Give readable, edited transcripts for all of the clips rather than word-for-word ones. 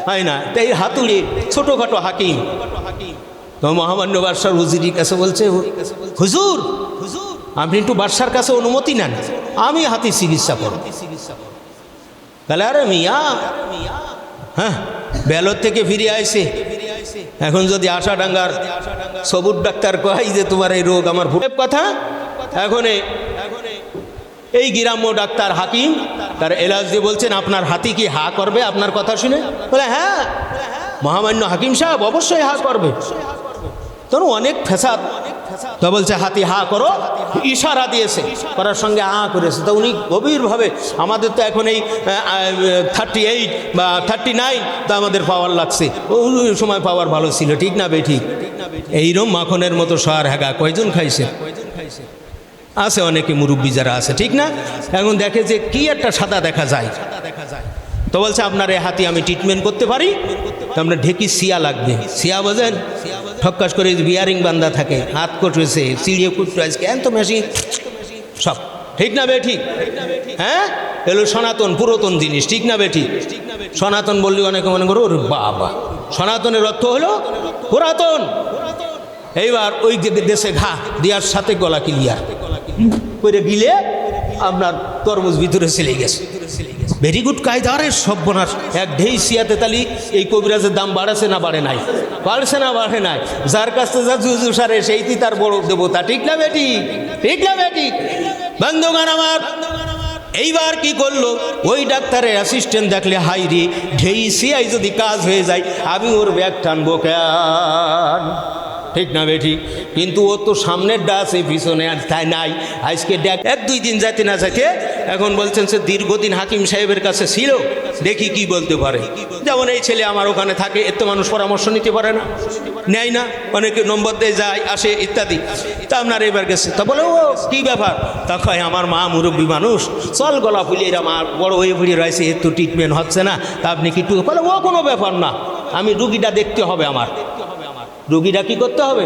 হয় না। তাই হাতুড়ি ছোটোখাটো হাকিম তো মহামান্য বাদশার উজিরির কাছে বলছে, হুজুর আপনি একটু বাদশার কাছে অনুমতি নেন, আমি হাতি চিকিৎসা করব। তাহলে আরে মিয়া, হ্যাঁ বেলর থেকে ফিরে আইছে, এখন যদি আশাডাঙ্গার সবুজ ডাক্তার কয় যে তোমার এই রোগ আমার ভুল কথা, এখন এই গ্রাম্য ডাক্তার হাকিম তার এলাজ দিয়ে বলছেন, আপনার হাতি কি হা করবে আপনার কথা শুনে? বলে হ্যাঁ মহামান্য হাকিম সাহেব অবশ্যই হা করবে। তখন অনেক ফেসাদ, তো বলছে হাতি হা করো, ইশারা দিয়েছে, করার সঙ্গে হা করেছে। তো উনি গভীরভাবে, আমাদের তো এখন এই 38 বা 39 তো আমাদের পাওয়ার লাগছে, ওই সময় পাওয়ার ভালো ছিল, ঠিক না বেঠিক? এইরকম মাখনের মতো সার হ্যাগা কয়জন খাইছে? আছে অনেকে মুরব্বী যারা আছে, ঠিক না? এখন দেখে যে কি একটা সাদা দেখা যায়, তো বলছে আপনার এই হাতি আমি ট্রিটমেন্ট করতে পারি, তো আপনার ঢেকি সিয়া লাগবে। সিয়া বোঝেন? ঠক্কাস করে বিয়ারিং বান্ধা থাকে, হাত কটেছে, চিড়িয়ে কুটতে আজকে এত মেশিন সব, ঠিক না বে ঠিক? হ্যাঁ এলো সনাতন পুরাতন জিনিস, ঠিক না বে ঠিক? সনাতন বললে অনেকে মনে করো ওর বাবা, সনাতনের অর্থ হলো পুরাতন। এইবার ওই দেশে ঘা দেওয়ার সাথে গলা ক্লিয়ার করে গিলে আপনার তরমুজ ভিতরে চলে গেছে। ভেরি গুড কায়দারে সর্বনাশ, এক ঢেই সিয়াতে তালি এই কবিরাজের দাম বাড়াছে না বাড়ে নাই? বাড়ছে না বাড়ে নাই? যার কাছ থেকে যা জুজু সারে সেইটি তার বড় দেবতা, ঠিক না বেটি? ঠিক না বেটি? বন্ধুগণ আমার, এইবার কি করলো ওই ডাক্তারের অ্যাসিস্ট্যান্ট দেখলে, হাই রে ঢেই সিয়াই যদি কাজ হয়ে যায় আমি ওর ব্যাগ টানবো কেন? ঠিক না বেঠি? কিন্তু ও তো সামনের ডা আছে, পিছনে আর তাই নাই। আজকে দেখ 1-2 দিন যাইতে না যাইতে এখন বলছেন সে দীর্ঘদিন হাকিম সাহেবের কাছে ছিল, দেখি কি বলতে পারে। যেমন এই ছেলে আমার ওখানে থাকে, এত মানুষ পরামর্শ নিতে পারে না, নেয় না, অনেকে নম্বর দিয়ে যায় আসে ইত্যাদি। তা আপনার এবার গেছে, তা বলে ও কী ব্যাপার? তা কয় আমার মা মুরব্বী মানুষ, চল গলা ফুলিয়ে এরা মা বড় হয়ে ফুড়ে রয়েছে, এর তো ট্রিটমেন্ট হচ্ছে না, তা আপনি কি? বলে ও কোনো ব্যাপার না, আমি রুগীটা দেখতে হবে। আমার রুগীটা কি করতে হবে?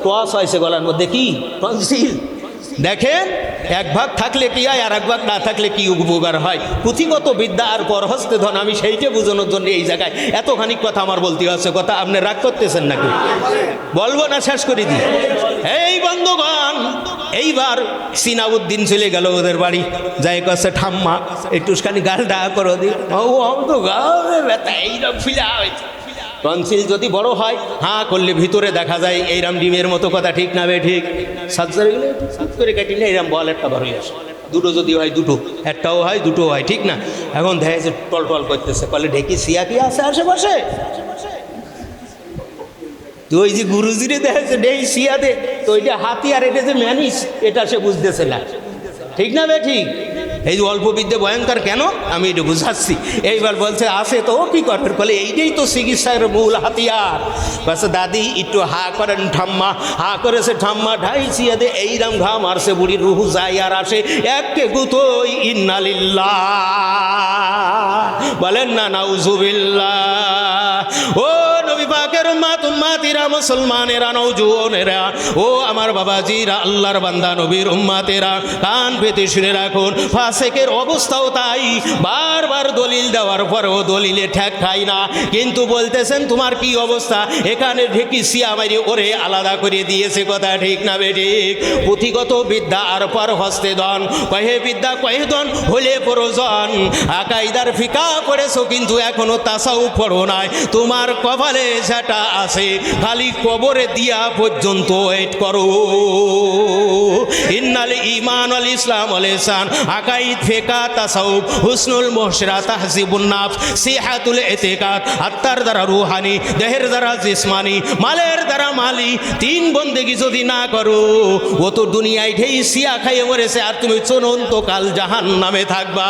টস হয়েছে গলার মধ্যে, কি টনসিল। দেখেন এক ভাগ থাকলে কি হয়, আর এক ভাগ না থাকলে কি উপকার হয়। পুঁথিগত বিদ্যা আর পরহস্তে ধন, আমি সেইটা বোঝানোর জন্য এই জায়গায় এতখানি কথা আমার বলতে হচ্ছে। কথা আপনি রাগ করতেছেন নাকি? বলবো না শেষ করে দিই? এই বন্ধুগণ, এইবার সিনাউদ্দিন চলে গেল ওদের বাড়ি, যাই কাছে ঠাম্মা একটুখানি গালডা করে দিই, ও তো গালে ব্যথা এইরকম ফিলা হয়েছে। টনসিল যদি বড় হয় হাঁ করলে ভিতরে দেখা যায় এইরাম ডিমের মতো, কথা ঠিক না বে ঠিক? সার্জারি গেলে সাত করে কাটিলে এইরাম বল একটা বার হয়ে আসে, দুটো যদি হয় দুটো, একটাও হয় দুটো হয়, ঠিক না? এখন দেখা যাচ্ছে টল টল করতেছে, বলে ঢেকি সিয়া কি আছে আশেপাশে? তো ওই যে গুরুজিরে দেখা যাচ্ছে ঢেই সিয়া দে, তো ওইটা হাতি আর এটা যে ম্যানিস, এটা সে বুঝতেছে না, ঠিক না বে ঠিক? এই যে অল্প বিদ্যে ভয়ঙ্কর কেন আমি এটা বুঝাচ্ছি। এইবার বলছে আসে, তো ও কী করবে? বলে এইটাই তো চিকিৎসার মূল হাতিয়ার। বলছে দাদি একটু হা করেন ঠাম্মা। হা করেছে ঠাম্মা, ঢাই ছিয়া দে এইরাম ঘা মারছে, বুড়ির রুহু যায় আর আসে একে গুতোই ইন্নালিল্লাহ, বলেন না নাউজুবিল্লাহ। ও নবী পাকের উম্মত উম্মাতিরা, মুসলমানেরা, নওজোয়ানেরা, ও আমার বাবাজিরা, আল্লাহর বান্দা নবীর উম্মাতেরা, কান পেতে শুনে রাখুন। ফাসেকের অবস্থাও তাই, বারবার দলিল দেওয়ার পরেও দলিলে ঠেক খাই না, কিন্তু বলতেছেন তোমার কি অবস্থা? এখানে ঢেকি সিয়া মারি ওরে আলাদা করে দিয়েছে, কথা ঠিক না বে ঠিক? পুঁথিগত বিদ্যা আর পর হস্তে দন, কহে বিদ্যা কহে দন হলে প্রয়োজন। আকাইদার ফিকা পড়েছো কিন্তু এখনো তাসাউফ পড়ো নাই, তোমার কপালে সেটা আছে, খালি কবরে দিয়া পর্যন্ত ওয়েট করো। ইন্নাল ঈমান ওয়াল ইসলাম ওয়াল ইহসান, আকাইদ, ফিকা, তাসাউফ, হুসনুল মুহসিরা, তাহজিবুন নাফস, সিহাতুল ইতিকাদ, আত্মার দ্বারা রুহানি, দেহের দ্বারা জিসমানি, মালের দ্বারা মালি, 3 বন্দেগি যদি না করো, ও তো দুনিয়ায় ঢেই সিয়া খাইয়ে মরেছে, আর তুমি চূড়ান্ত কাল জাহান্নামে থাকবা।